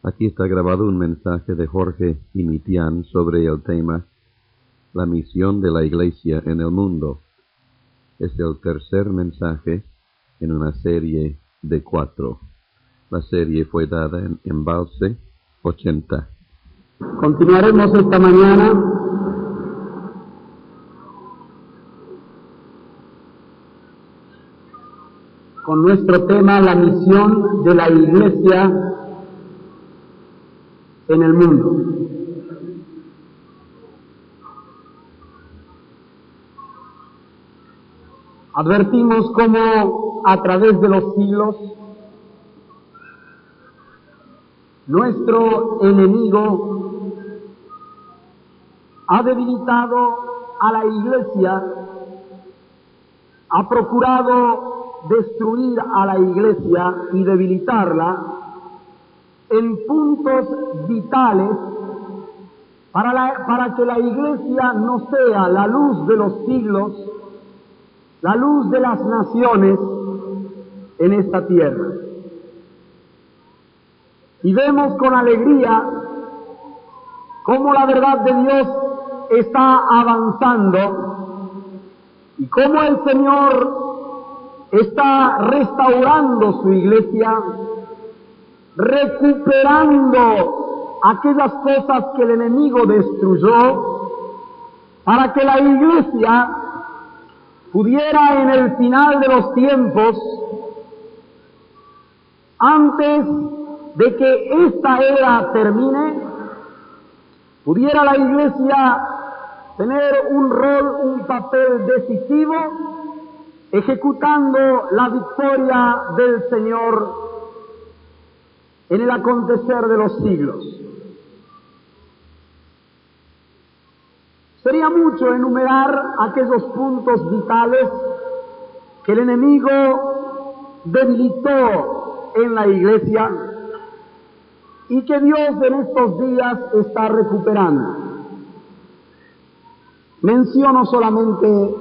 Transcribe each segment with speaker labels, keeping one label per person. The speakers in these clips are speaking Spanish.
Speaker 1: Aquí está grabado un mensaje de Jorge Imitian sobre el tema La misión de la Iglesia en el mundo. Es el tercer mensaje en una serie de 4. La serie fue dada en Embalse 80.
Speaker 2: Continuaremos esta mañana con nuestro tema, la misión de la Iglesia en el mundo. Advertimos cómo a través de los siglos nuestro enemigo ha debilitado a la Iglesia, ha procurado destruir a la Iglesia y debilitarla en puntos vitales para que la Iglesia no sea la luz de los siglos, la luz de las naciones en esta tierra. Y vemos con alegría cómo la verdad de Dios está avanzando y cómo el Señor está restaurando su iglesia, recuperando aquellas cosas que el enemigo destruyó, para que la iglesia pudiera en el final de los tiempos, antes de que esta era termine, pudiera la iglesia tener un rol, un papel decisivo, ejecutando la victoria del Señor en el acontecer de los siglos. Sería mucho enumerar aquellos puntos vitales que el enemigo debilitó en la iglesia y que Dios en estos días está recuperando. Menciono solamente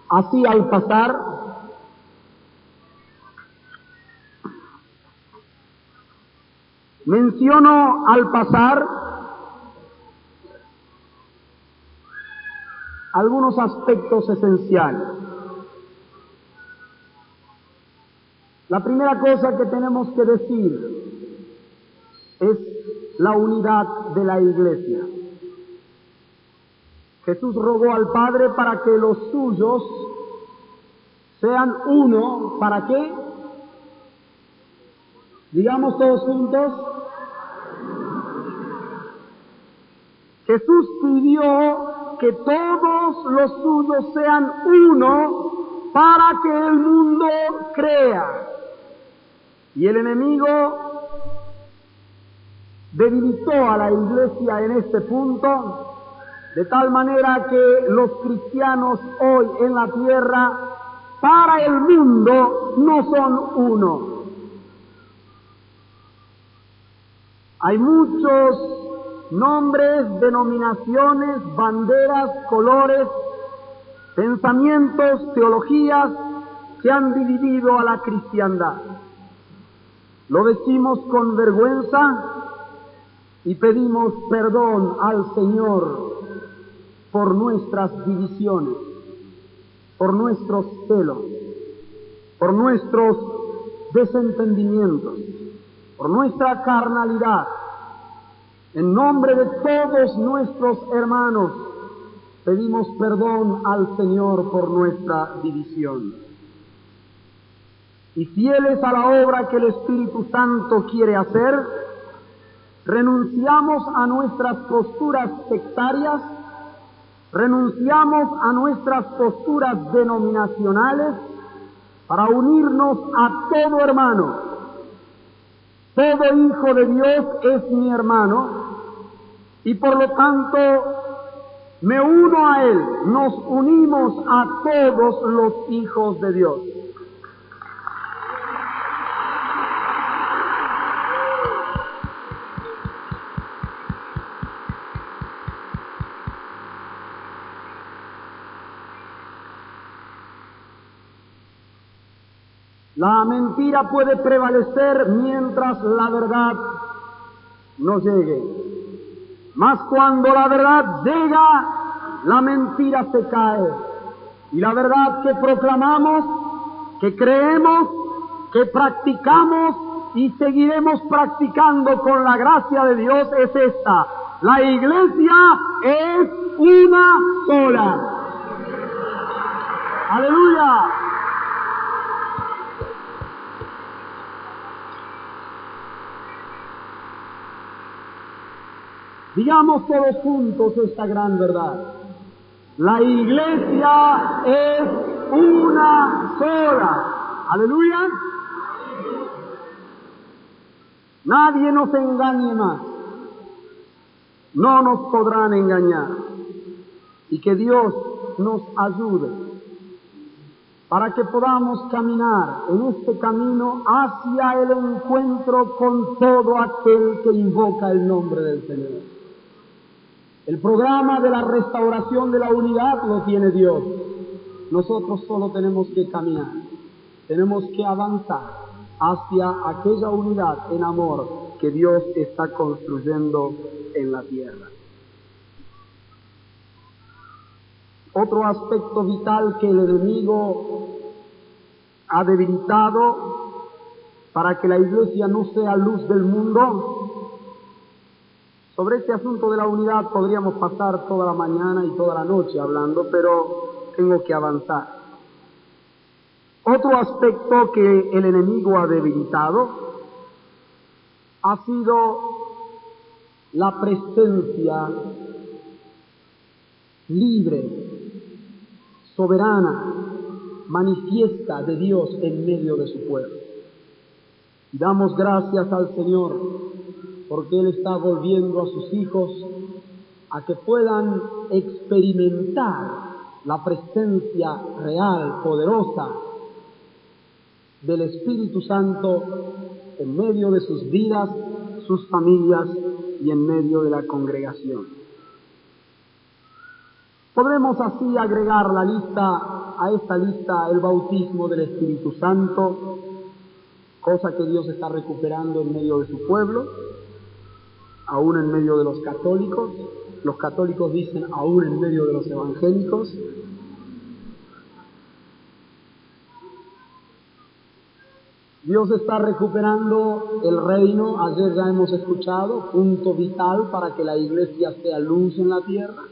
Speaker 2: así al pasar algunos aspectos esenciales. La primera cosa que tenemos que decir es la unidad de la iglesia. Jesús rogó al Padre para que los suyos sean uno. ¿Para qué? Digamos todos juntos. Jesús pidió que todos los suyos sean uno para que el mundo crea. Y el enemigo debilitó a la iglesia en este punto, de tal manera que los cristianos hoy en la tierra, para el mundo, no son uno. Hay muchos nombres, denominaciones, banderas, colores, pensamientos, teologías que han dividido a la cristiandad. Lo decimos con vergüenza y pedimos perdón al Señor por nuestras divisiones, por nuestros celos, por nuestros desentendimientos, por nuestra carnalidad. En nombre de todos nuestros hermanos, pedimos perdón al Señor por nuestra división. Y fieles a la obra que el Espíritu Santo quiere hacer, renunciamos a nuestras posturas sectarias, renunciamos a nuestras posturas denominacionales para unirnos a todo hermano. Todo hijo de Dios es mi hermano y por lo tanto me uno a Él. Nos unimos a todos los hijos de Dios. La mentira puede prevalecer mientras la verdad no llegue. Mas cuando la verdad llega, la mentira se cae. Y la verdad que proclamamos, que creemos, que practicamos y seguiremos practicando con la gracia de Dios es esta: la iglesia es una sola. ¡Aleluya! Digamos todos juntos esta gran verdad: la iglesia es una sola. ¡Aleluya! Nadie nos engañe más. No nos podrán engañar. Y que Dios nos ayude para que podamos caminar en este camino hacia el encuentro con todo aquel que invoca el nombre del Señor. El programa de la restauración de la unidad lo tiene Dios. Nosotros solo tenemos que caminar, tenemos que avanzar hacia aquella unidad en amor que Dios está construyendo en la tierra. Otro aspecto vital que el enemigo ha debilitado para que la iglesia no sea luz del mundo. Sobre este asunto de la unidad podríamos pasar toda la mañana y toda la noche hablando, pero tengo que avanzar. Otro aspecto que el enemigo ha debilitado ha sido la presencia libre, soberana, manifiesta de Dios en medio de su pueblo. Y damos gracias al Señor porque Él está volviendo a sus hijos a que puedan experimentar la presencia real, poderosa del Espíritu Santo en medio de sus vidas, sus familias y en medio de la congregación. Podremos así agregar a esta lista el bautismo del Espíritu Santo, cosa que Dios está recuperando en medio de su pueblo, aún en medio de los católicos. Los católicos dicen aún en medio de los evangélicos. Dios está recuperando el reino. Ayer ya hemos escuchado, punto vital para que la iglesia sea luz en la tierra.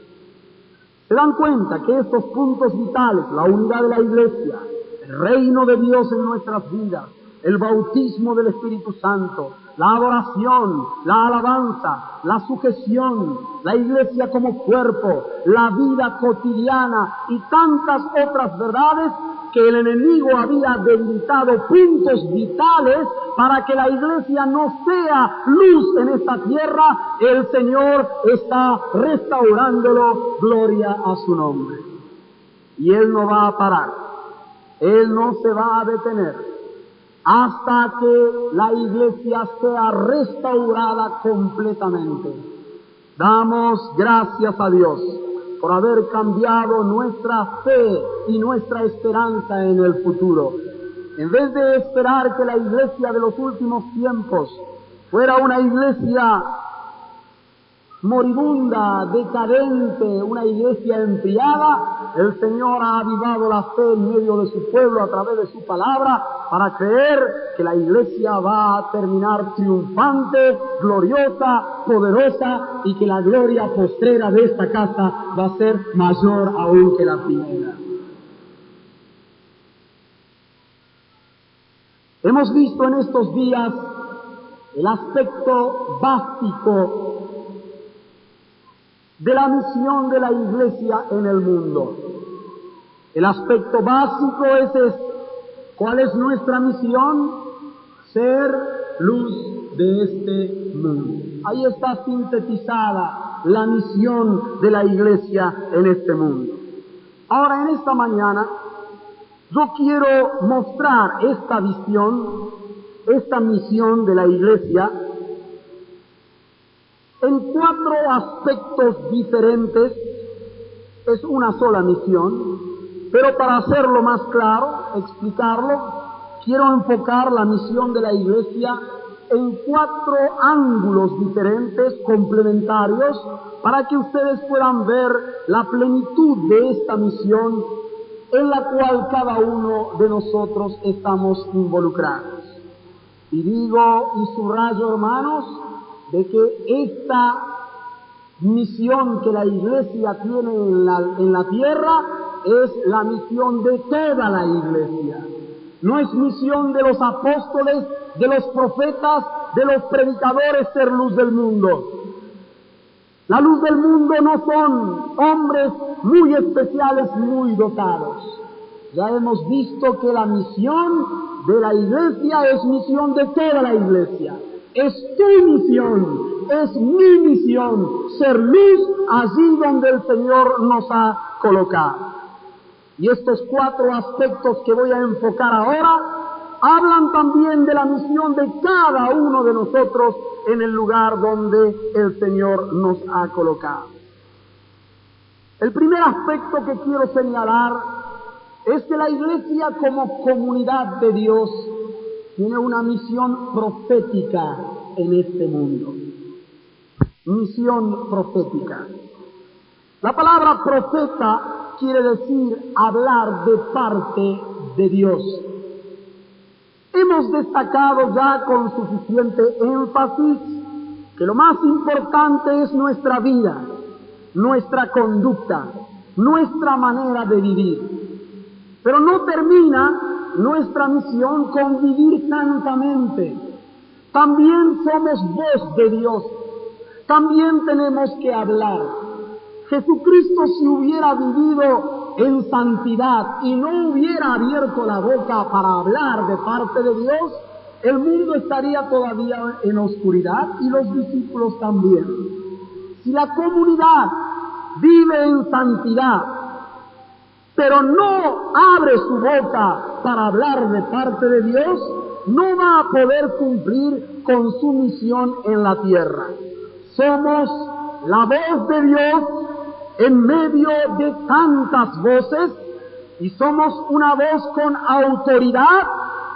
Speaker 2: ¿Se dan cuenta que estos puntos vitales, la unidad de la iglesia, el reino de Dios en nuestras vidas, el bautismo del Espíritu Santo, la adoración, la alabanza, la sujeción, la iglesia como cuerpo, la vida cotidiana y tantas otras verdades que el enemigo había debilitado, puntos vitales para que la iglesia no sea luz en esta tierra, el Señor está restaurándolo, gloria a su nombre. Y Él no va a parar, Él no se va a detener hasta que la iglesia sea restaurada completamente. Damos gracias a Dios por haber cambiado nuestra fe y nuestra esperanza en el futuro. En vez de esperar que la iglesia de los últimos tiempos fuera una iglesia moribunda, decadente, una iglesia enfriada, el Señor ha avivado la fe en medio de su pueblo a través de su palabra para creer que la iglesia va a terminar triunfante, gloriosa, poderosa y que la gloria postrera de esta casa va a ser mayor aún que la primera. Hemos visto en estos días el aspecto básico de la misión de la iglesia en el mundo. El aspecto básico es este. ¿Cuál es nuestra misión? Ser luz de este mundo. Ahí está sintetizada la misión de la iglesia en este mundo. Ahora, en esta mañana, yo quiero mostrar esta visión, esta misión de la iglesia, en 4 aspectos diferentes. Es una sola misión, pero para hacerlo más claro, explicarlo, quiero enfocar la misión de la Iglesia en 4 ángulos diferentes, complementarios, para que ustedes puedan ver la plenitud de esta misión en la cual cada uno de nosotros estamos involucrados. Y digo y subrayo, hermanos, de que esta misión que la Iglesia tiene en la tierra es la misión de toda la Iglesia. No es misión de los apóstoles, de los profetas, de los predicadores ser luz del mundo. La luz del mundo no son hombres muy especiales, muy dotados. Ya hemos visto que la misión de la Iglesia es misión de toda la Iglesia. Es tu misión, es mi misión, ser luz allí donde el Señor nos ha colocado. Y estos 4 aspectos que voy a enfocar ahora hablan también de la misión de cada uno de nosotros en el lugar donde el Señor nos ha colocado. El primer aspecto que quiero señalar es que la Iglesia como comunidad de Dios tiene una misión profética en este mundo. Misión profética. La palabra profeta quiere decir hablar de parte de Dios. Hemos destacado ya con suficiente énfasis que lo más importante es nuestra vida, nuestra conducta, nuestra manera de vivir. Pero no termina nuestra misión con vivir santamente. También somos voz de Dios. También tenemos que hablar. Jesucristo, si hubiera vivido en santidad y no hubiera abierto la boca para hablar de parte de Dios, el mundo estaría todavía en oscuridad y los discípulos también. Si la comunidad vive en santidad, pero no abre su boca para hablar de parte de Dios, no va a poder cumplir con su misión en la tierra. Somos la voz de Dios en medio de tantas voces y somos una voz con autoridad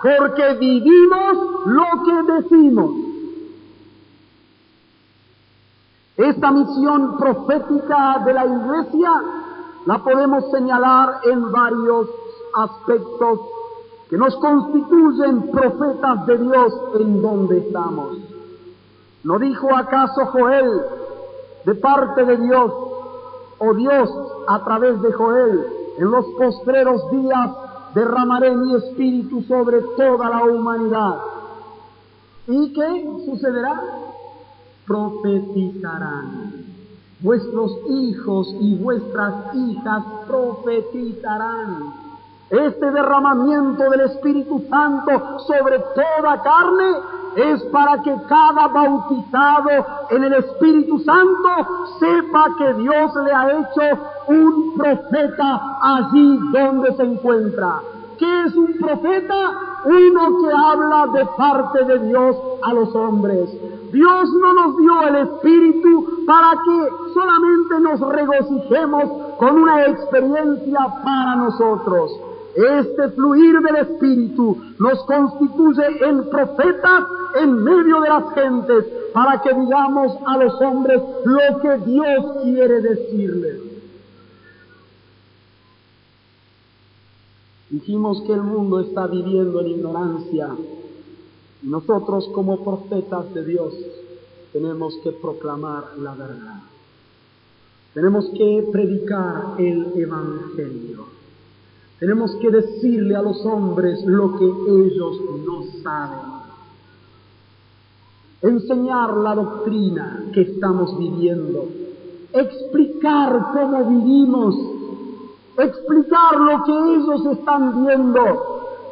Speaker 2: porque vivimos lo que decimos. Esta misión profética de la Iglesia la podemos señalar en varios aspectos que nos constituyen profetas de Dios en donde estamos. ¿No dijo acaso Joel de parte de Dios, o Dios a través de Joel, en los postreros días derramaré mi espíritu sobre toda la humanidad? ¿Y qué sucederá? Profetizarán. Vuestros hijos y vuestras hijas profetizarán. Este derramamiento del Espíritu Santo sobre toda carne es para que cada bautizado en el Espíritu Santo sepa que Dios le ha hecho un profeta allí donde se encuentra. ¿Qué es un profeta? Uno que habla de parte de Dios a los hombres. Dios no nos dio el Espíritu para que solamente nos regocijemos con una experiencia para nosotros. Este fluir del Espíritu nos constituye en profetas en medio de las gentes para que digamos a los hombres lo que Dios quiere decirles. Dijimos que el mundo está viviendo en ignorancia y nosotros como profetas de Dios tenemos que proclamar la verdad. Tenemos que predicar el Evangelio. Tenemos que decirle a los hombres lo que ellos no saben. Enseñar la doctrina que estamos viviendo. Explicar cómo vivimos. Explicar lo que ellos están viendo.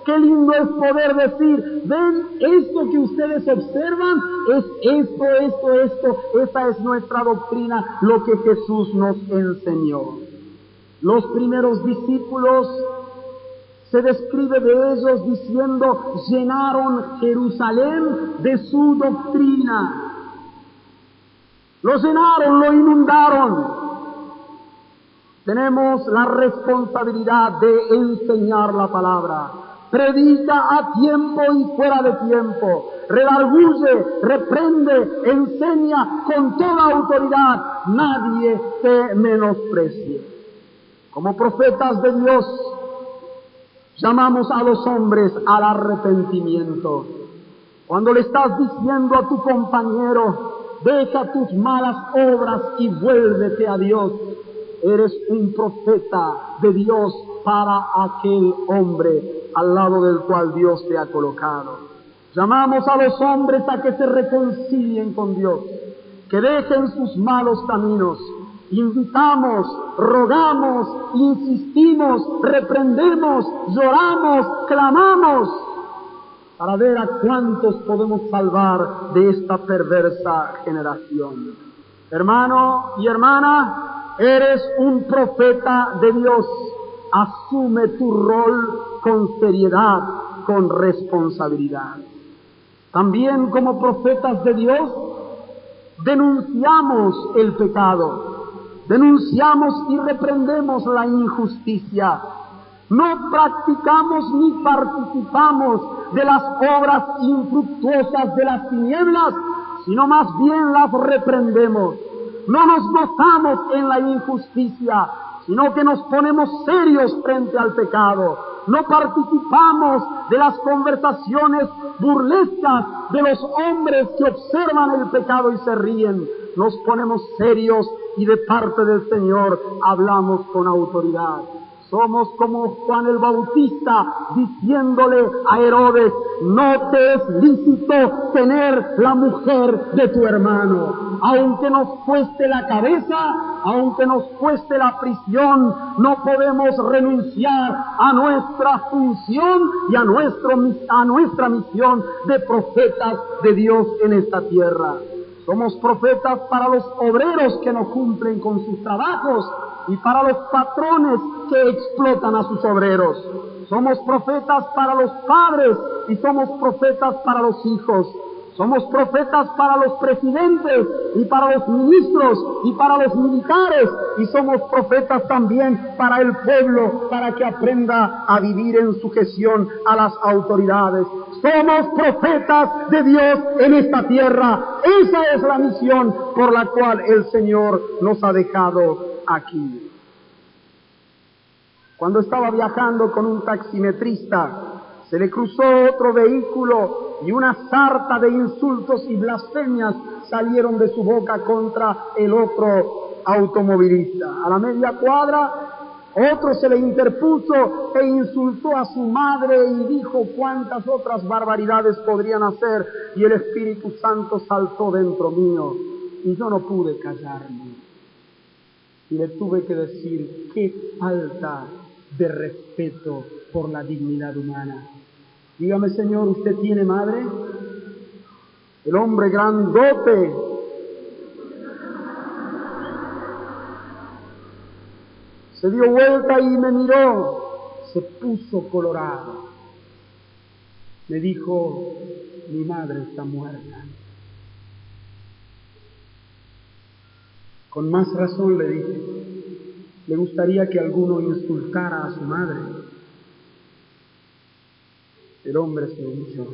Speaker 2: Qué lindo es poder decir, ven, esto que ustedes observan es esto. Esta es nuestra doctrina, lo que Jesús nos enseñó. Los primeros discípulos, se describe de ellos diciendo, llenaron Jerusalén de su doctrina. Lo llenaron, lo inundaron. Tenemos la responsabilidad de enseñar la palabra. predica a tiempo y fuera de tiempo, redarguye, reprende, enseña con toda autoridad, nadie te menosprecie. Como profetas de Dios, llamamos a los hombres al arrepentimiento. Cuando le estás diciendo a tu compañero, deja tus malas obras y vuélvete a Dios, eres un profeta de Dios para aquel hombre al lado del cual Dios te ha colocado. Llamamos a los hombres a que se reconcilien con Dios, que dejen sus malos caminos. Invitamos, rogamos, insistimos, reprendemos, lloramos, clamamos, para ver a cuántos podemos salvar de esta perversa generación. Hermano y hermana, eres un profeta de Dios. Asume tu rol con seriedad, con responsabilidad. También como profetas de Dios, denunciamos el pecado, denunciamos y reprendemos la injusticia. No practicamos ni participamos de las obras infructuosas de las tinieblas, sino más bien las reprendemos. No nos gozamos en la injusticia, sino que nos ponemos serios frente al pecado. No participamos de las conversaciones burlescas de los hombres que observan el pecado y se ríen. Nos ponemos serios y de parte del Señor hablamos con autoridad. Somos como Juan el Bautista diciéndole a Herodes, no te es lícito tener la mujer de tu hermano. Aunque nos cueste la cabeza, aunque nos cueste la prisión, no podemos renunciar a nuestra función y a nuestra misión de profetas de Dios en esta tierra. Somos profetas para los obreros que no cumplen con sus trabajos y para los patrones que explotan a sus obreros. Somos profetas para los padres y somos profetas para los hijos. Somos profetas para los presidentes y para los ministros y para los militares y somos profetas también para el pueblo, para que aprenda a vivir en sujeción a las autoridades. Somos profetas de Dios en esta tierra. Esa es la misión por la cual el Señor nos ha dejado aquí. Cuando estaba viajando con un taximetrista, se le cruzó otro vehículo y una sarta de insultos y blasfemias salieron de su boca contra el otro automovilista. A la media cuadra, otro se le interpuso e insultó a su madre y dijo cuántas otras barbaridades podrían hacer, y el Espíritu Santo saltó dentro mío y yo no pude callarme. Y le tuve que decir, qué falta de respeto por la dignidad humana. Dígame, Señor, ¿usted tiene madre? El hombre grandote se dio vuelta y me miró, se puso colorado. Me dijo, mi madre está muerta. Con más razón le dije, ¿le gustaría que alguno insultara a su madre? El hombre se humilló.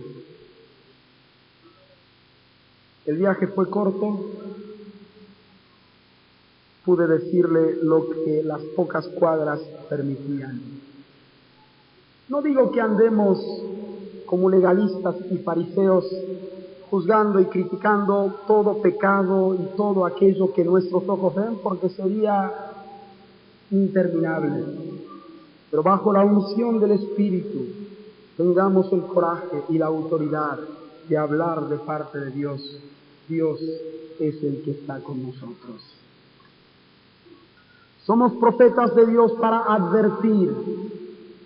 Speaker 2: El viaje fue corto. Pude decirle lo que las pocas cuadras permitían. No digo que andemos como legalistas y fariseos, juzgando y criticando todo pecado y todo aquello que nuestros ojos ven, porque sería interminable. Pero bajo la unción del Espíritu, tengamos el coraje y la autoridad de hablar de parte de Dios. Dios es el que está con nosotros. Somos profetas de Dios para advertir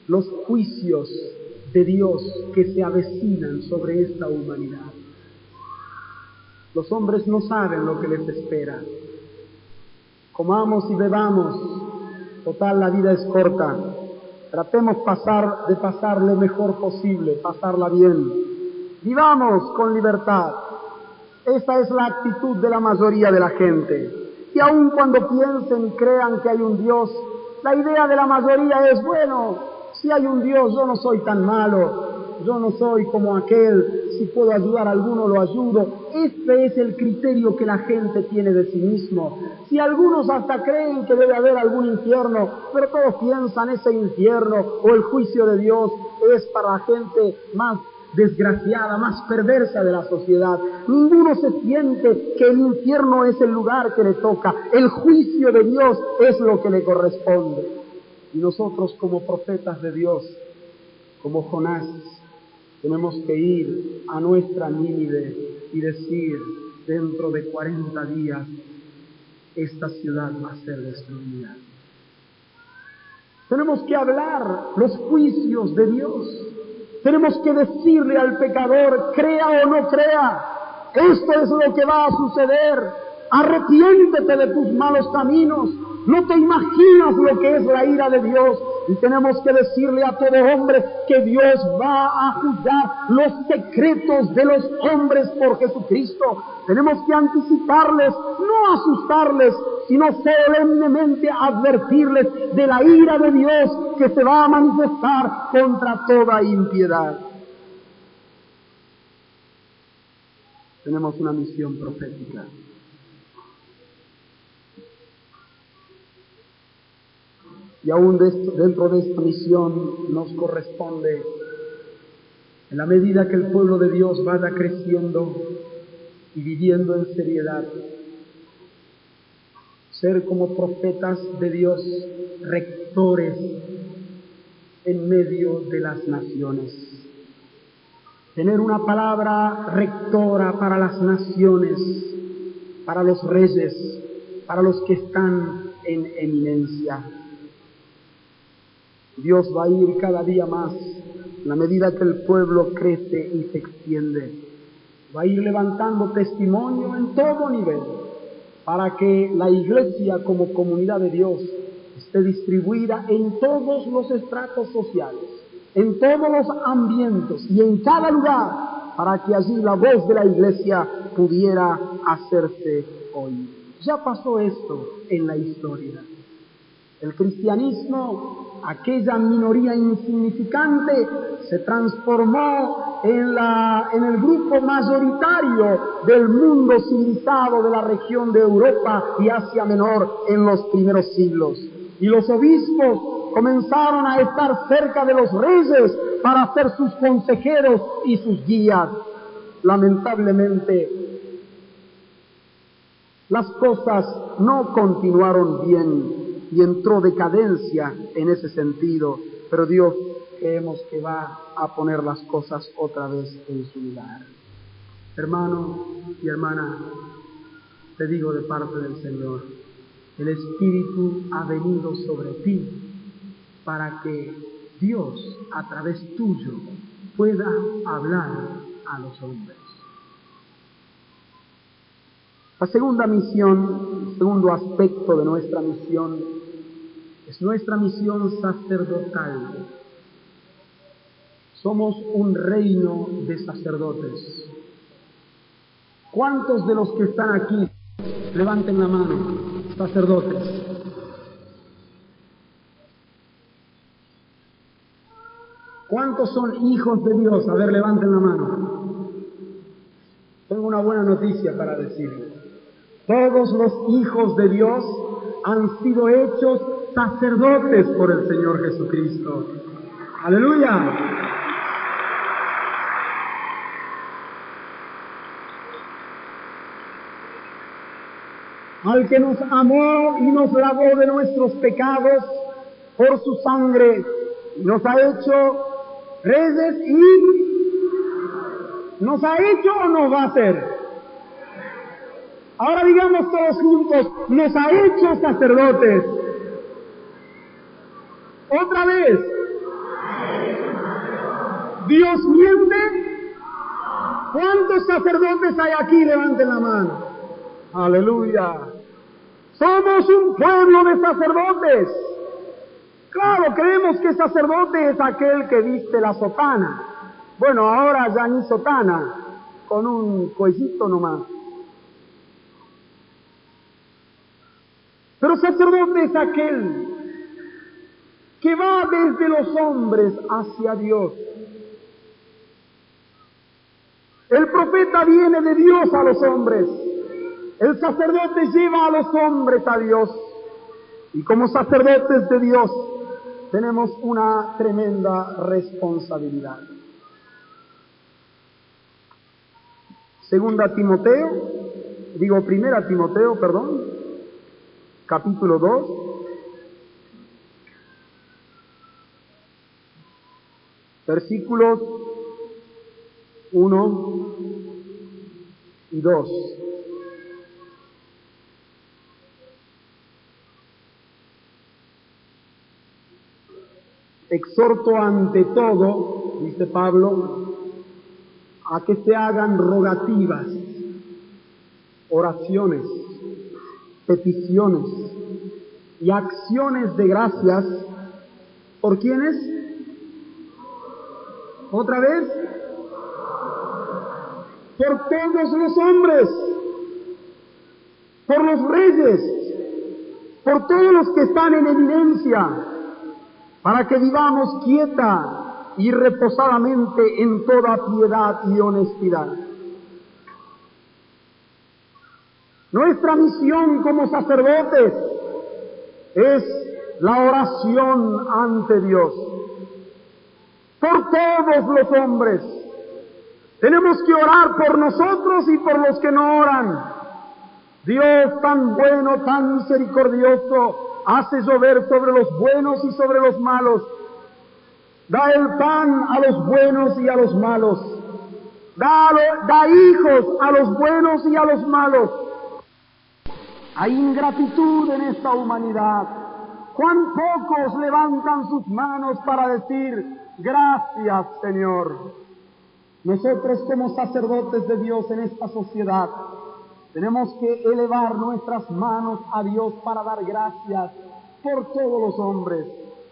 Speaker 2: los juicios de Dios que se avecinan sobre esta humanidad. Los hombres no saben lo que les espera. Comamos y bebamos, total la vida es corta. Tratemos de pasar lo mejor posible, pasarla bien. Vivamos con libertad. Esta es la actitud de la mayoría de la gente. Y aun cuando piensen y crean que hay un Dios, la idea de la mayoría es, bueno, Si hay un Dios, yo no soy tan malo, yo no soy como aquel, si puedo ayudar a alguno lo ayudo. Este es el criterio que la gente tiene de sí mismo. Si algunos hasta creen que debe haber algún infierno, pero todos piensan ese infierno o el juicio de Dios es para la gente más desgraciada, más perversa de la sociedad. Ninguno se siente que el infierno es el lugar que le toca, el juicio de Dios es lo que le corresponde. Y nosotros como profetas de Dios, como Jonás, tenemos que ir a nuestra Nínive y decir, dentro de 40 días, esta ciudad va a ser destruida. Tenemos que hablar los juicios de Dios. Tenemos que decirle al pecador, crea o no crea, esto es lo que va a suceder. Arrepiéntete de tus malos caminos. No te imaginas lo que es la ira de Dios. Y tenemos que decirle a todo hombre que Dios va a juzgar los secretos de los hombres por Jesucristo. Tenemos que anticiparles, no asustarles, sino solemnemente advertirles de la ira de Dios que se va a manifestar contra toda impiedad. Tenemos una misión profética. Y aún dentro de esta misión nos corresponde, en la medida que el pueblo de Dios vaya creciendo y viviendo en seriedad, ser como profetas de Dios, rectores en medio de las naciones. Tener una palabra rectora para las naciones, para los reyes, para los que están en eminencia. Dios va a ir cada día más, en la medida que el pueblo crece y se extiende. Va a ir levantando testimonio en todo nivel, para que la iglesia como comunidad de Dios esté distribuida en todos los estratos sociales, en todos los ambientes y en cada lugar, para que allí la voz de la iglesia pudiera hacerse oír. Ya pasó esto en la historia. El cristianismo, aquella minoría insignificante, se transformó en el grupo mayoritario del mundo civilizado de la región de Europa y Asia Menor en los primeros siglos. Y los obispos comenzaron a estar cerca de los reyes para ser sus consejeros y sus guías. Lamentablemente, las cosas no continuaron bien y entró decadencia en ese sentido, pero Dios creemos que va a poner las cosas otra vez en su lugar. Hermano y hermana, te digo de parte del Señor, el Espíritu ha venido sobre ti para que Dios a través tuyo pueda hablar a los hombres. La segunda misión, el segundo aspecto de nuestra misión, es nuestra misión sacerdotal. Somos un reino de sacerdotes. ¿Cuántos de los que están aquí, levanten la mano, sacerdotes? ¿Cuántos son hijos de Dios? A ver, levanten la mano. Tengo una buena noticia para decirles. Todos los hijos de Dios han sido hechos sacerdotes por el Señor Jesucristo. ¡Aleluya! Al que nos amó y nos lavó de nuestros pecados por su sangre, nos ha hecho reyes y nos ha hecho o nos va a hacer. Ahora digamos todos juntos, nos ha hecho sacerdotes. Otra vez. ¿Dios miente? ¿Cuántos sacerdotes hay aquí? Levanten la mano. Aleluya. Somos un pueblo de sacerdotes. Claro, creemos que sacerdote es aquel que viste la sotana. Bueno, ahora ya ni sotana, con un cuellito nomás. Pero sacerdote es aquel que va desde los hombres hacia Dios. El profeta viene de Dios a los hombres. El sacerdote lleva a los hombres a Dios. Y como sacerdotes de Dios, tenemos una tremenda responsabilidad. Primera Timoteo, capítulo 2. Versículos 1 y 2. Exhorto ante todo, dice Pablo, a que se hagan rogativas, oraciones, peticiones y acciones de gracias. ¿Por quiénes? ¿Otra vez? Por todos los hombres, por los reyes, por todos los que están en eminencia, para que vivamos quieta y reposadamente en toda piedad y honestidad. Nuestra misión como sacerdotes es la oración ante Dios, por todos los hombres. Tenemos que orar por nosotros y por los que no oran. Dios tan bueno, tan misericordioso, hace llover sobre los buenos y sobre los malos. Da el pan a los buenos y a los malos. Da hijos a los buenos y a los malos. Hay ingratitud en esta humanidad. ¿Cuán pocos levantan sus manos para decir, gracias, Señor? Nosotros como sacerdotes de Dios en esta sociedad tenemos que elevar nuestras manos a Dios para dar gracias por todos los hombres,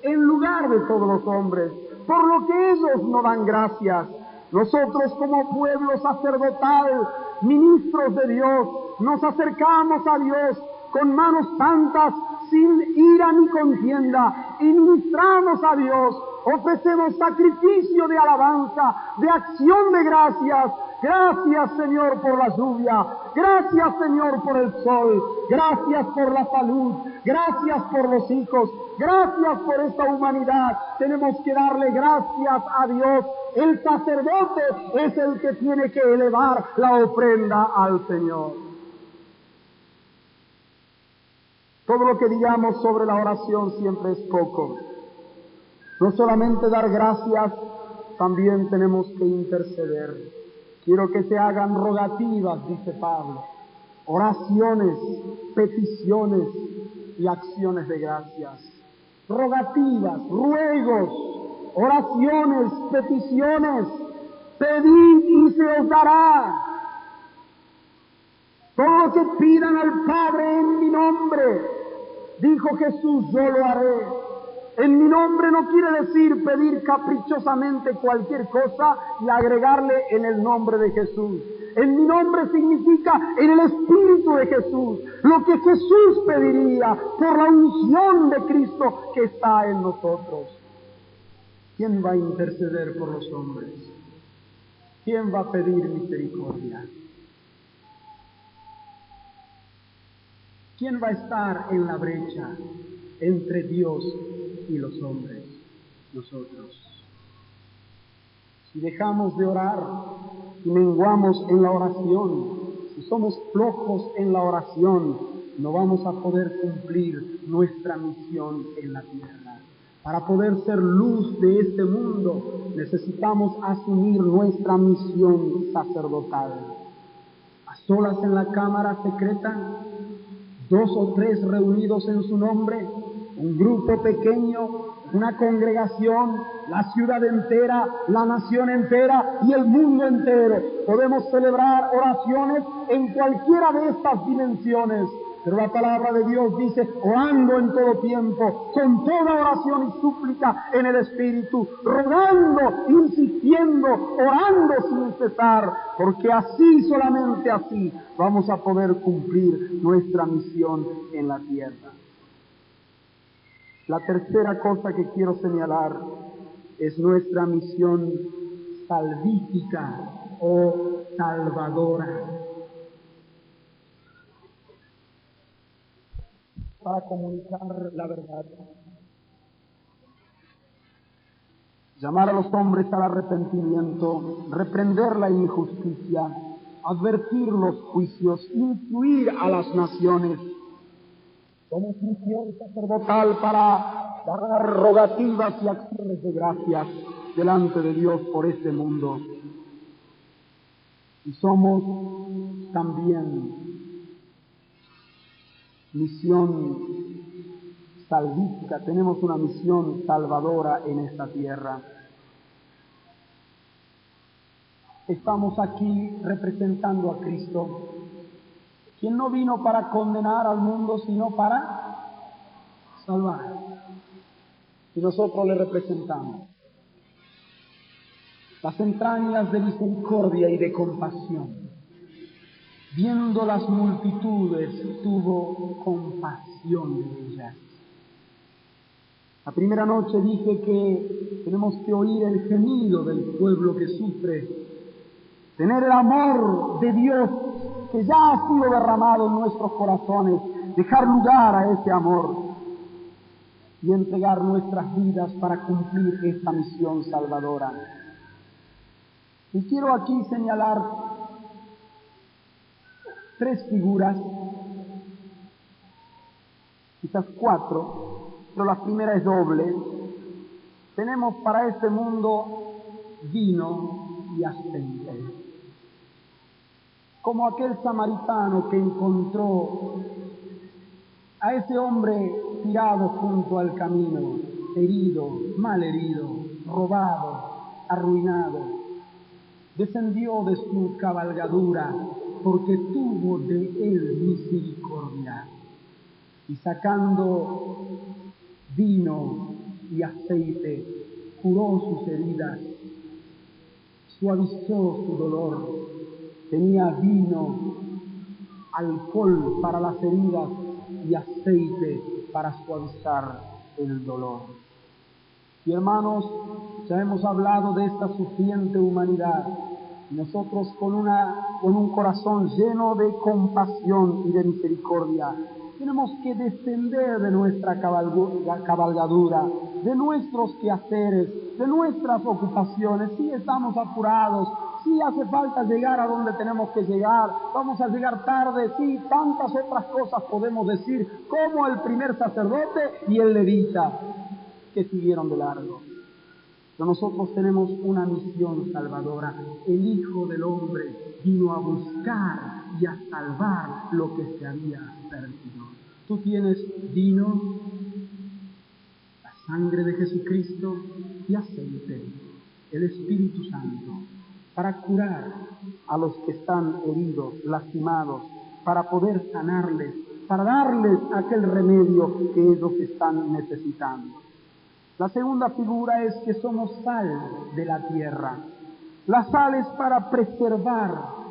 Speaker 2: en lugar de todos los hombres, por lo que ellos no dan gracias. Nosotros como pueblo sacerdotal, ministros de Dios, nos acercamos a Dios con manos santas, sin ira ni contienda, y ministramos a Dios, ofrecemos sacrificio de alabanza, de acción de gracias. Gracias, Señor, por la lluvia. Gracias, Señor, por el sol. Gracias por la salud. Gracias por los hijos. Gracias por esta humanidad. Tenemos que darle gracias a Dios. El sacerdote es el que tiene que elevar la ofrenda al Señor. Todo lo que digamos sobre la oración siempre es poco. No solamente dar gracias, también tenemos que interceder. Quiero que se hagan rogativas, dice Pablo, oraciones, peticiones y acciones de gracias. Rogativas, ruegos, oraciones, peticiones. Pedid y se os dará. Todo lo que pidan al Padre en mi nombre, dijo Jesús, yo lo haré. En mi nombre no quiere decir pedir caprichosamente cualquier cosa y agregarle en el nombre de Jesús. En mi nombre significa en el Espíritu de Jesús, lo que Jesús pediría por la unción de Cristo que está en nosotros. ¿Quién va a interceder por los hombres? ¿Quién va a pedir misericordia? ¿Quién va a estar en la brecha entre Dios y los hombres? Nosotros. Si dejamos de orar, si menguamos en la oración, si somos flojos en la oración, no vamos a poder cumplir nuestra misión en la tierra. Para poder ser luz de este mundo, necesitamos asumir nuestra misión sacerdotal. A solas en la cámara secreta, 2 o 3 reunidos en su nombre, un grupo pequeño, una congregación, la ciudad entera, la nación entera y el mundo entero. Podemos celebrar oraciones en cualquiera de estas dimensiones, pero la palabra de Dios dice, orando en todo tiempo, con toda oración y súplica en el Espíritu, rogando, insistiendo, orando sin cesar, porque así, solamente así, vamos a poder cumplir nuestra misión en la tierra. La tercera cosa que quiero señalar es nuestra misión salvífica o salvadora. Para comunicar la verdad, llamar a los hombres al arrepentimiento, reprender la injusticia, advertir los juicios, influir a las naciones. Somos misión sacerdotal para dar rogativas y acciones de gracias delante de Dios por este mundo. Y somos también misión salvífica, tenemos una misión salvadora en esta tierra. Estamos aquí representando a Cristo, quien no vino para condenar al mundo, sino para salvar. Y nosotros le representamos. Las entrañas de misericordia y de compasión. Viendo las multitudes, tuvo compasión de ellas. La primera noche dije que tenemos que oír el gemido del pueblo que sufre, tener el amor de Dios que ya ha sido derramado en nuestros corazones, dejar lugar a ese amor y entregar nuestras vidas para cumplir esta misión salvadora. Y quiero aquí señalar 3 figuras, quizás 4, pero la primera es doble. Tenemos para este mundo vino y aceite. Como aquel samaritano que encontró a ese hombre tirado junto al camino, herido, malherido, robado, arruinado. Descendió de su cabalgadura porque tuvo de él misericordia, y sacando vino y aceite, curó sus heridas, suavizó su dolor. Tenía vino, alcohol para las heridas y aceite para suavizar el dolor. Y hermanos, ya hemos hablado de esta sufriente humanidad. Nosotros con un corazón lleno de compasión y de misericordia, tenemos que descender de nuestra cabalgadura, de nuestros quehaceres, de nuestras ocupaciones. Si estamos apurados, si hace falta llegar a donde tenemos que llegar, vamos a llegar tarde, sí, tantas otras cosas podemos decir, como el primer sacerdote y el levita, que siguieron de largo. Pero nosotros tenemos una misión salvadora. El Hijo del Hombre vino a buscar y a salvar lo que se había perdido. Tú tienes vino, la sangre de Jesucristo y aceite, el Espíritu Santo, para curar a los que están heridos, lastimados, para poder sanarles, para darles aquel remedio que ellos están necesitando. La segunda figura es que somos sal de la tierra. La sal es para preservar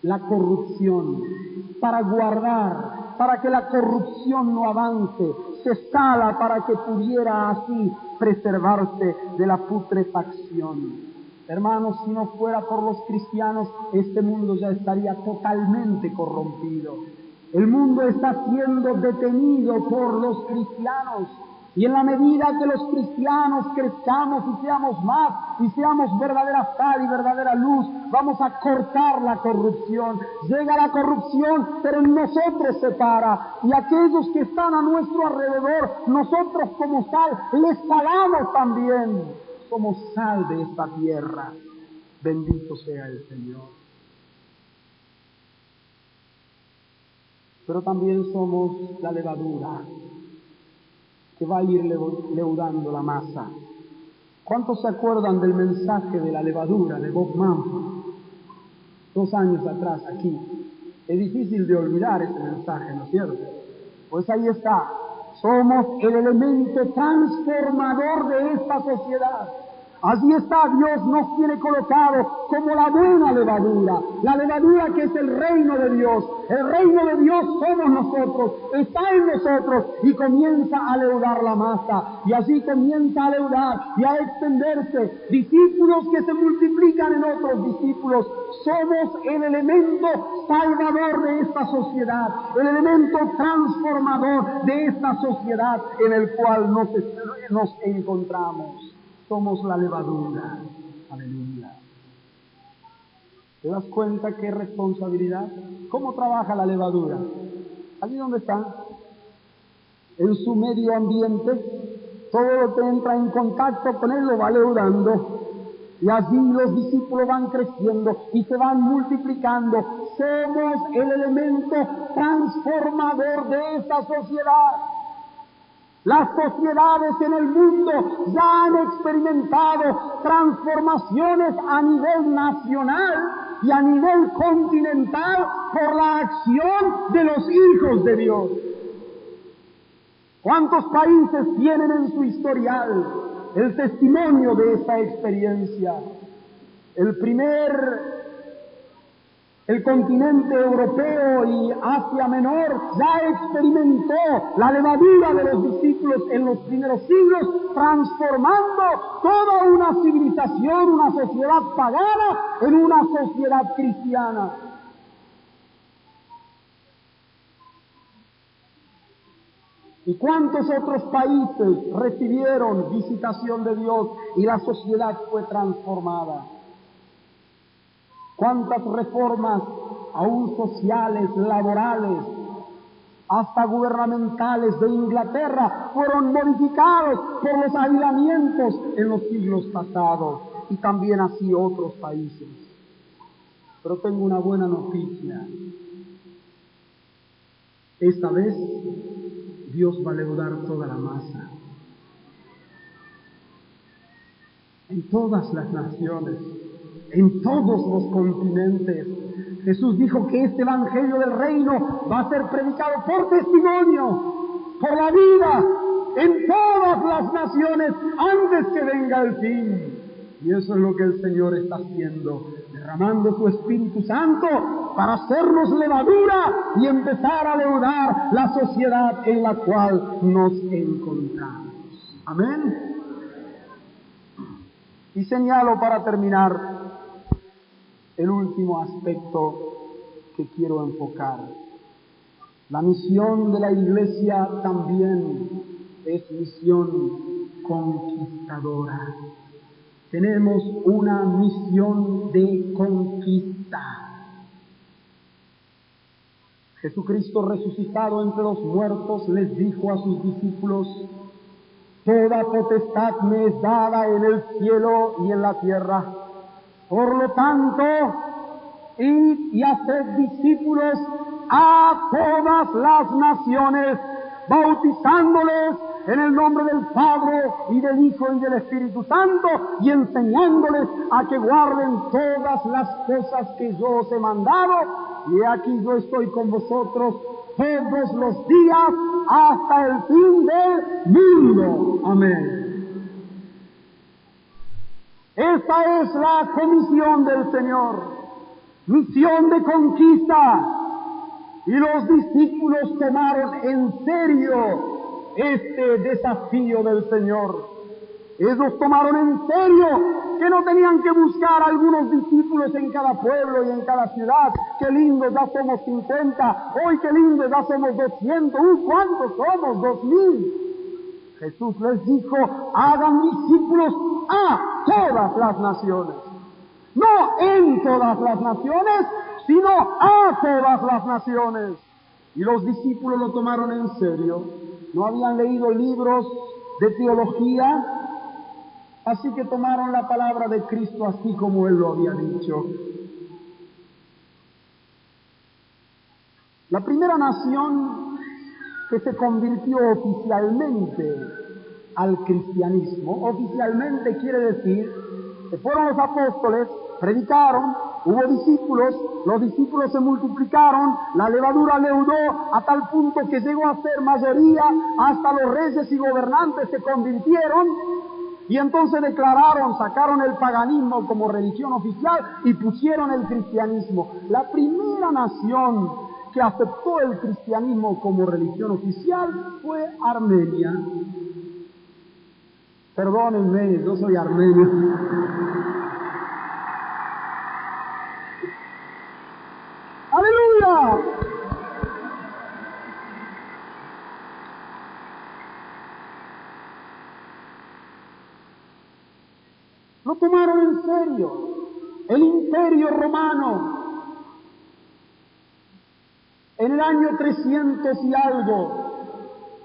Speaker 2: la corrupción, para guardar, para que la corrupción no avance. Se sala para que pudiera así preservarse de la putrefacción. Hermanos, si no fuera por los cristianos, este mundo ya estaría totalmente corrompido. El mundo está siendo detenido por los cristianos. Y en la medida que los cristianos crezcamos y seamos más, y seamos verdadera sal y verdadera luz, vamos a cortar la corrupción. Llega la corrupción, pero en nosotros se para. Y aquellos que están a nuestro alrededor, nosotros como sal, les pagamos también. Somos sal de esta tierra. Bendito sea el Señor. Pero también somos la levadura que va a ir leudando la masa. ¿Cuántos se acuerdan del mensaje de la levadura de Bob Mumford? 2 años atrás aquí. Es difícil de olvidar ese mensaje, ¿no es cierto? Pues ahí está. Somos el elemento transformador de esta sociedad. Allí está, Dios nos tiene colocado como la buena levadura, la levadura que es el reino de Dios. El reino de Dios somos nosotros, está en nosotros y comienza a leudar la masa. Y así comienza a leudar y a extenderse. Discípulos que se multiplican en otros discípulos. Somos el elemento salvador de esta sociedad, el elemento transformador de esta sociedad en el cual nos encontramos. Somos la levadura. Aleluya. ¿Te das cuenta qué responsabilidad? ¿Cómo trabaja la levadura? Allí donde está, en su medio ambiente, todo lo que entra en contacto con él lo va leudando. Y allí los discípulos van creciendo y se van multiplicando. Somos el elemento transformador de esta sociedad. Las sociedades en el mundo ya han experimentado transformaciones a nivel nacional y a nivel continental por la acción de los hijos de Dios. ¿Cuántos países tienen en su historial el testimonio de esta experiencia? El continente europeo y Asia Menor ya experimentó la levadura de los discípulos en los primeros siglos, transformando toda una civilización, una sociedad pagana, en una sociedad cristiana. ¿Y cuántos otros países recibieron visitación de Dios y la sociedad fue transformada? ¿Cuántas reformas, aún sociales, laborales, hasta gubernamentales de Inglaterra, fueron modificados por los avivamientos en los siglos pasados? Y también así otros países. Pero tengo una buena noticia. Esta vez Dios va a leudar toda la masa. En todas las naciones, en todos los continentes. Jesús dijo que este evangelio del reino va a ser predicado por testimonio, por la vida, en todas las naciones, antes que venga el fin. Y eso es lo que el Señor está haciendo, derramando su Espíritu Santo para hacernos levadura y empezar a leudar la sociedad en la cual nos encontramos. Amén. Y señalo para terminar el último aspecto que quiero enfocar. La misión de la Iglesia también es misión conquistadora. Tenemos una misión de conquista. Jesucristo resucitado entre los muertos les dijo a sus discípulos: toda potestad me es dada en el cielo y en la tierra. Por lo tanto, id y haced discípulos a todas las naciones, bautizándoles en el nombre del Padre y del Hijo y del Espíritu Santo, y enseñándoles a que guarden todas las cosas que yo os he mandado. Y aquí yo estoy con vosotros todos los días hasta el fin del mundo. Amén. Esta es la comisión del Señor, misión de conquista. Y los discípulos tomaron en serio este desafío del Señor. Ellos tomaron en serio que no tenían que buscar algunos discípulos en cada pueblo y en cada ciudad. Qué lindo, ya somos 50. Hoy qué lindo, ya somos 200. ¿Cuántos somos? 2000. Jesús les dijo: hagan discípulos a todas las naciones. No en todas las naciones, sino a todas las naciones. Y los discípulos lo tomaron en serio. No habían leído libros de teología, así que tomaron la palabra de Cristo así como Él lo había dicho. La primera nación que se convirtió oficialmente al cristianismo, oficialmente quiere decir que fueron los apóstoles, predicaron, hubo discípulos, los discípulos se multiplicaron, la levadura leudó a tal punto que llegó a ser mayoría, hasta los reyes y gobernantes se convirtieron. Y entonces declararon, sacaron el paganismo como religión oficial y pusieron el cristianismo. La primera nación que aceptó el cristianismo como religión oficial fue Armenia. Perdónenme, yo soy armenio. ¡Aleluya! Lo tomaron en serio. El Imperio Romano, en el año 300 y algo,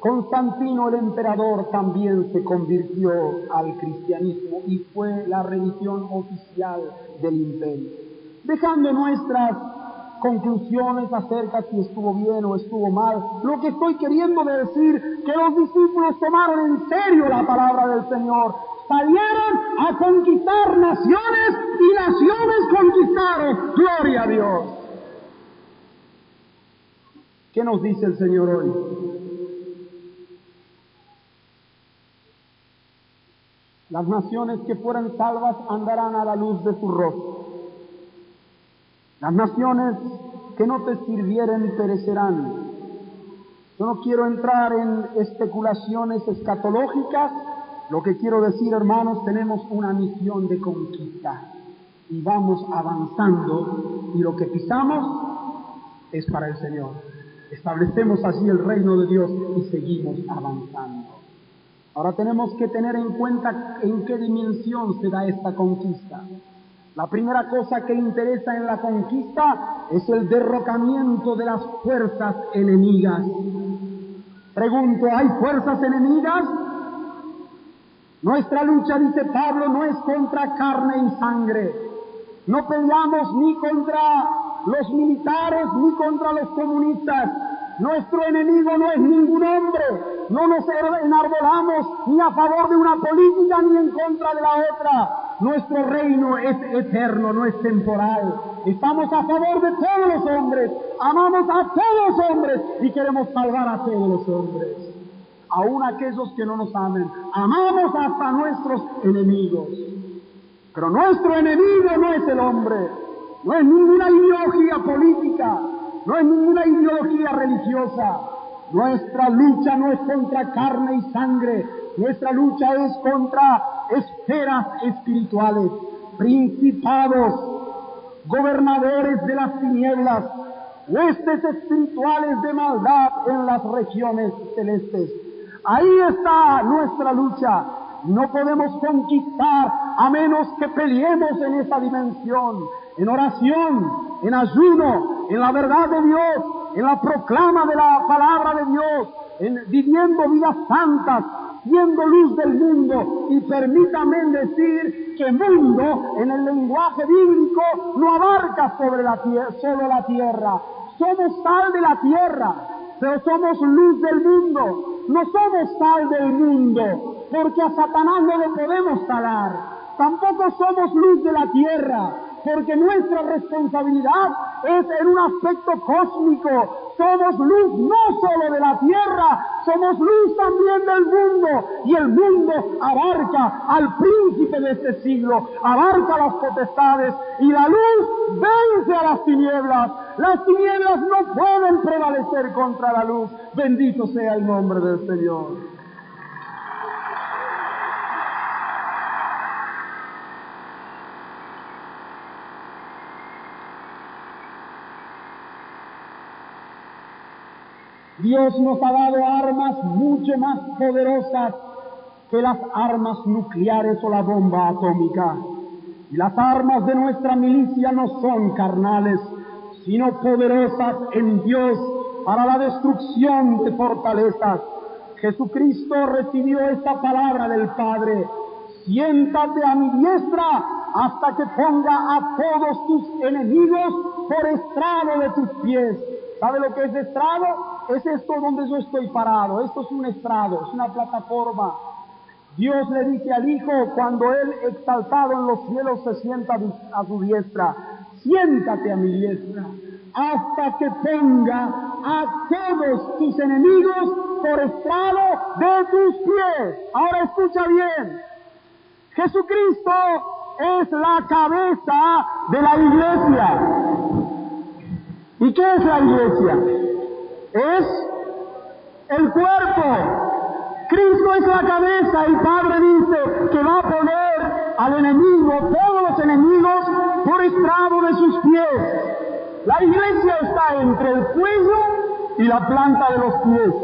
Speaker 2: Constantino el emperador también se convirtió al cristianismo y fue la religión oficial del imperio. Dejando nuestras conclusiones acerca si estuvo bien o estuvo mal, lo que estoy queriendo decir que los discípulos tomaron en serio la palabra del Señor, salieron a conquistar naciones y naciones conquistaron. Gloria a Dios. ¿Qué nos dice el Señor hoy? Las naciones que fueran salvas andarán a la luz de su rostro. Las naciones que no te sirvieren perecerán. Yo no quiero entrar en especulaciones escatológicas. Lo que quiero decir, hermanos, tenemos una misión de conquista y vamos avanzando y lo que pisamos es para el Señor. Establecemos así el reino de Dios y seguimos avanzando. Ahora tenemos que tener en cuenta en qué dimensión se da esta conquista. La primera cosa que interesa en la conquista es el derrocamiento de las fuerzas enemigas. Pregunto, ¿hay fuerzas enemigas? Nuestra lucha, dice Pablo, no es contra carne y sangre. No peleamos ni contra los militares ni contra los comunistas. Nuestro enemigo no es ningún hombre. No nos enarbolamos ni a favor de una política ni en contra de la otra. Nuestro reino es eterno, no es temporal. Estamos a favor de todos los hombres. Amamos a todos los hombres y queremos salvar a todos los hombres. Aún aquellos que no nos amen. Amamos hasta nuestros enemigos. Pero nuestro enemigo no es el hombre. No es ninguna ideología política. No es ninguna ideología religiosa. Nuestra lucha no es contra carne y sangre. Nuestra lucha es contra esferas espirituales, principados, gobernadores de las tinieblas, huestes espirituales de maldad en las regiones celestes. Ahí está nuestra lucha. No podemos conquistar a menos que peleemos en esa dimensión, en oración, en ayuno, en la verdad de Dios, en la proclama de la palabra de Dios, en viviendo vidas santas, siendo luz del mundo. Y permítanme decir que mundo en el lenguaje bíblico no abarca solo la tierra. Somos sal de la tierra, pero somos luz del mundo. No somos sal del mundo, porque a Satanás no le podemos salar. Tampoco somos luz de la tierra, porque nuestra responsabilidad es en un aspecto cósmico. Somos luz no solo de la tierra, somos luz también del mundo. Y el mundo abarca al príncipe de este siglo, abarca las potestades, y la luz vence a las tinieblas. Las tinieblas no pueden prevalecer contra la luz. Bendito sea el nombre del Señor. Dios nos ha dado armas mucho más poderosas que las armas nucleares o la bomba atómica. Y las armas de nuestra milicia no son carnales, sino poderosas en Dios para la destrucción de fortalezas. Jesucristo recibió esta palabra del Padre: siéntate a mi diestra hasta que ponga a todos tus enemigos por estrado de tus pies. ¿Sabe lo que es estrado? Es esto donde yo estoy parado. Esto es un estrado, es una plataforma. Dios le dice al Hijo, cuando Él exaltado en los cielos se sienta a su diestra: siéntate a mi diestra hasta que ponga a todos tus enemigos por estrado de tus pies. Ahora escucha bien. Jesucristo es la cabeza de la iglesia. ¿Y qué es la iglesia? Es el cuerpo. Cristo es la cabeza. El Padre dice que va a poner al enemigo, todos los enemigos, por estrado de sus pies. La iglesia está entre el cuello y la planta de los pies.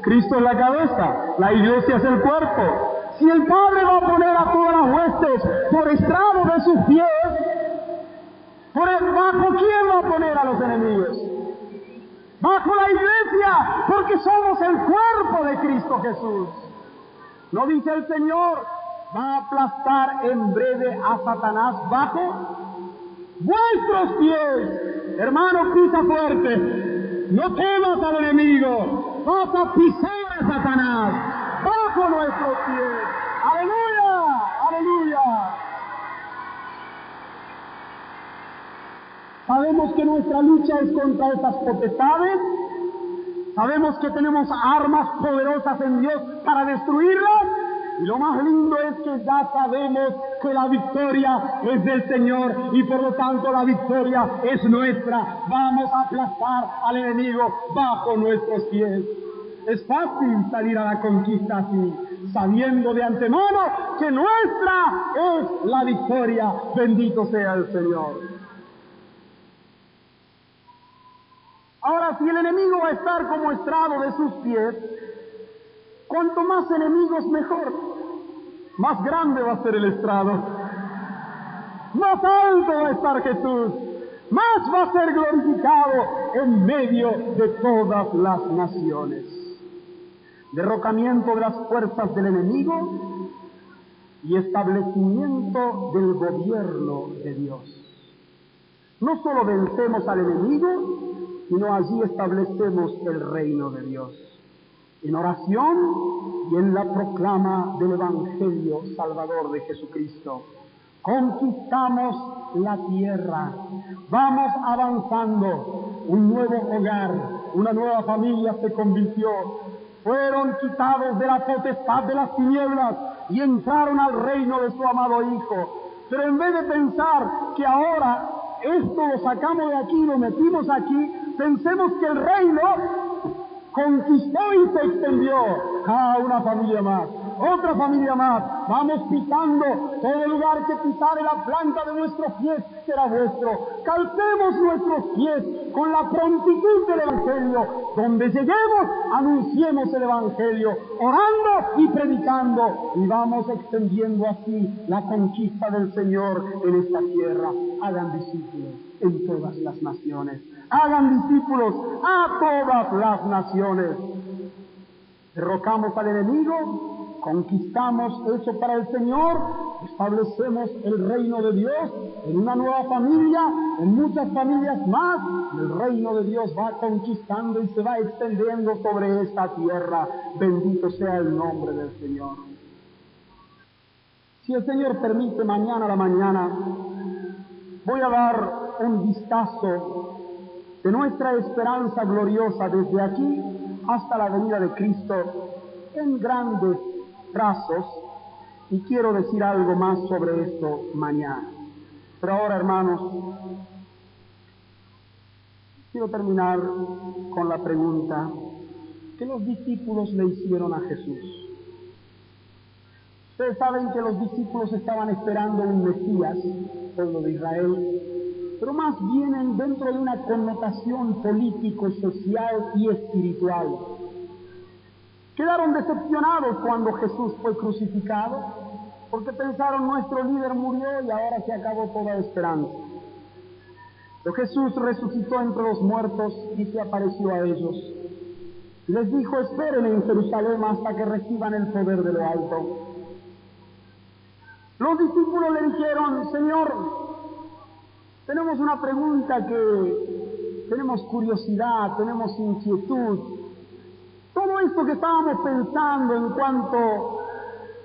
Speaker 2: Cristo es la cabeza, la iglesia es el cuerpo. Si el Padre va a poner a todas las huestes por estrado de sus pies, ¿bajo quién va a poner a los enemigos? Bajo la iglesia, porque somos el cuerpo de Cristo Jesús. ¿No dice el Señor? Va a aplastar en breve a Satanás bajo vuestros pies. Hermano, pisa fuerte. No temas al enemigo. Vas a pisar a Satanás bajo nuestros pies. ¡Aleluya! ¡Aleluya! Sabemos que nuestra lucha es contra estas potestades. Sabemos que tenemos armas poderosas en Dios para destruirlas. Y lo más lindo es que ya sabemos que la victoria es del Señor y por lo tanto la victoria es nuestra. Vamos a aplastar al enemigo bajo nuestros pies. Es fácil salir a la conquista así, sabiendo de antemano que nuestra es la victoria. Bendito sea el Señor. Ahora, si el enemigo va a estar como estrado de sus pies, cuanto más enemigos mejor. Más grande va a ser el estrado. Más alto va a estar Jesús. Más va a ser glorificado en medio de todas las naciones. Derrocamiento de las fuerzas del enemigo y establecimiento del gobierno de Dios. No solo vencemos al enemigo, sino allí establecemos el reino de Dios. En oración y en la proclama del Evangelio Salvador de Jesucristo. Conquistamos la tierra, vamos avanzando, un nuevo hogar, una nueva familia se convirtió, fueron quitados de la potestad de las tinieblas y entraron al reino de su amado Hijo. Pero en vez de pensar que ahora esto lo sacamos de aquí, lo metimos aquí, pensemos que el reino conquistó y se extendió a una familia más, otra familia más. Vamos pisando todo lugar que pisare la planta de nuestros pies será vuestro. Calcemos nuestros pies con la prontitud del Evangelio. Donde lleguemos, anunciemos el Evangelio, orando y predicando, y vamos extendiendo así la conquista del Señor en esta tierra. Hagan discípulos en todas las naciones. Hagan discípulos a todas las naciones. Derrocamos al enemigo, conquistamos eso para el Señor, establecemos el reino de Dios en una nueva familia, en muchas familias más. El reino de Dios va conquistando y se va extendiendo sobre esta tierra. Bendito sea el nombre del Señor. Si el Señor permite, mañana a la mañana voy a dar un vistazo de nuestra esperanza gloriosa desde aquí hasta la venida de Cristo en grandes trazos, y quiero decir algo más sobre esto mañana. Pero ahora, hermanos, quiero terminar con la pregunta que los discípulos le hicieron a Jesús. Ustedes saben que los discípulos estaban esperando un Mesías, pueblo de Israel, pero más vienen dentro de una connotación político, social y espiritual. Quedaron decepcionados cuando Jesús fue crucificado, porque pensaron, nuestro líder murió y ahora se acabó toda esperanza. Pero Jesús resucitó entre los muertos y se apareció a ellos. Y les dijo, esperen en Jerusalén hasta que reciban el poder de lo alto. Los discípulos le dijeron, Señor, tenemos una pregunta que tenemos curiosidad, tenemos inquietud. Todo esto que estábamos pensando en cuanto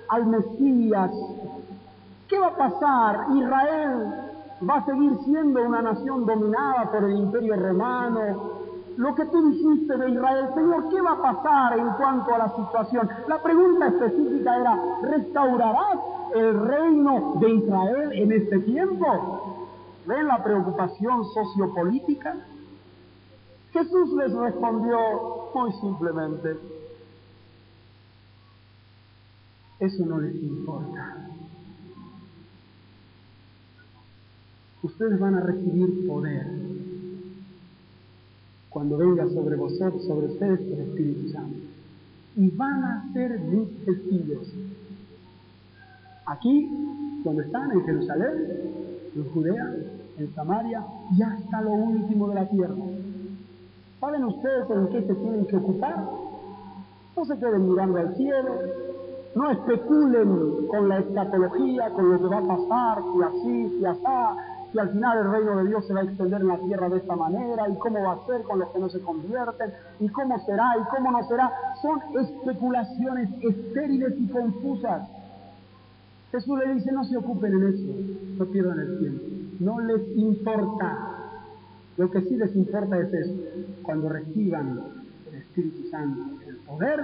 Speaker 2: al Mesías, ¿qué va a pasar? ¿Israel va a seguir siendo una nación dominada por el Imperio Romano? lo que tú dijiste de Israel, Señor, ¿qué va a pasar en cuanto a la situación? La pregunta específica era, ¿restaurarás el reino de Israel en este tiempo? ¿Ven la preocupación sociopolítica? Jesús les respondió muy simplemente, eso no les importa. Ustedes van a recibir poder cuando venga sobre vosotros, sobre ustedes, el Espíritu Santo. Y van a ser mis testigos. Aquí, donde están, en Jerusalén, en Judea, en Samaria y hasta lo último de la tierra. ¿Saben ustedes en qué se tienen que ocupar? No se queden mirando al cielo, no especulen con la escatología, con lo que va a pasar, si así, si asá, si al final el reino de Dios se va a extender en la tierra de esta manera, y cómo va a ser con los que no se convierten, y cómo será, y cómo no será. Son especulaciones estériles y confusas. Jesús le dice, no se ocupen en eso, no pierdan el tiempo, no les importa. Lo que sí les importa es eso, cuando reciban el Espíritu Santo, el poder,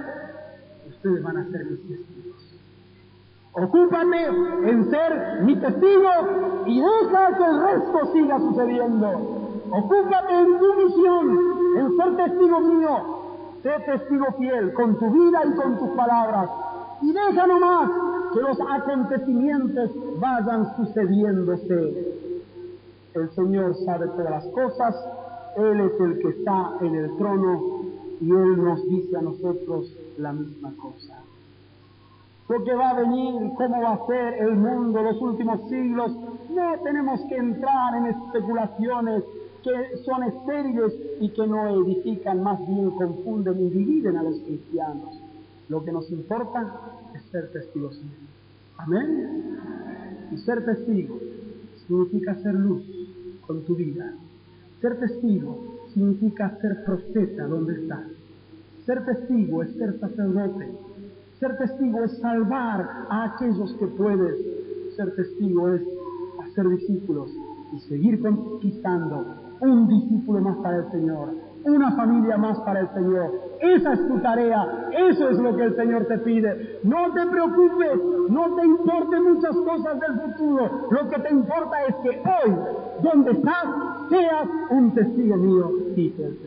Speaker 2: ustedes van a ser mis testigos. Ocúpame en ser mi testigo y deja que el resto siga sucediendo. Ocúpate en tu misión, en ser testigo mío. Sé testigo fiel con tu vida y con tus palabras. Y deja nomás que los acontecimientos vayan sucediéndose. El Señor sabe todas las cosas, Él es el que está en el trono y Él nos dice a nosotros la misma cosa. Lo que va a venir, cómo va a ser el mundo, los últimos siglos, no tenemos que entrar en especulaciones que son estériles y que no edifican, más bien confunden y dividen a los cristianos. Lo que nos importa es ser testigos. Amén. Y ser testigo significa ser luz con tu vida. Ser testigo significa ser profeta donde estás. Ser testigo es ser sacerdote. Ser testigo es salvar a aquellos que puedes. Ser testigo es hacer discípulos y seguir conquistando un discípulo más para el Señor, una familia más para el Señor. Esa es tu tarea, eso es lo que el Señor te pide. No te preocupes, no te importen muchas cosas del futuro. Lo que te importa es que hoy, donde estás, seas un testigo mío, dice el Señor.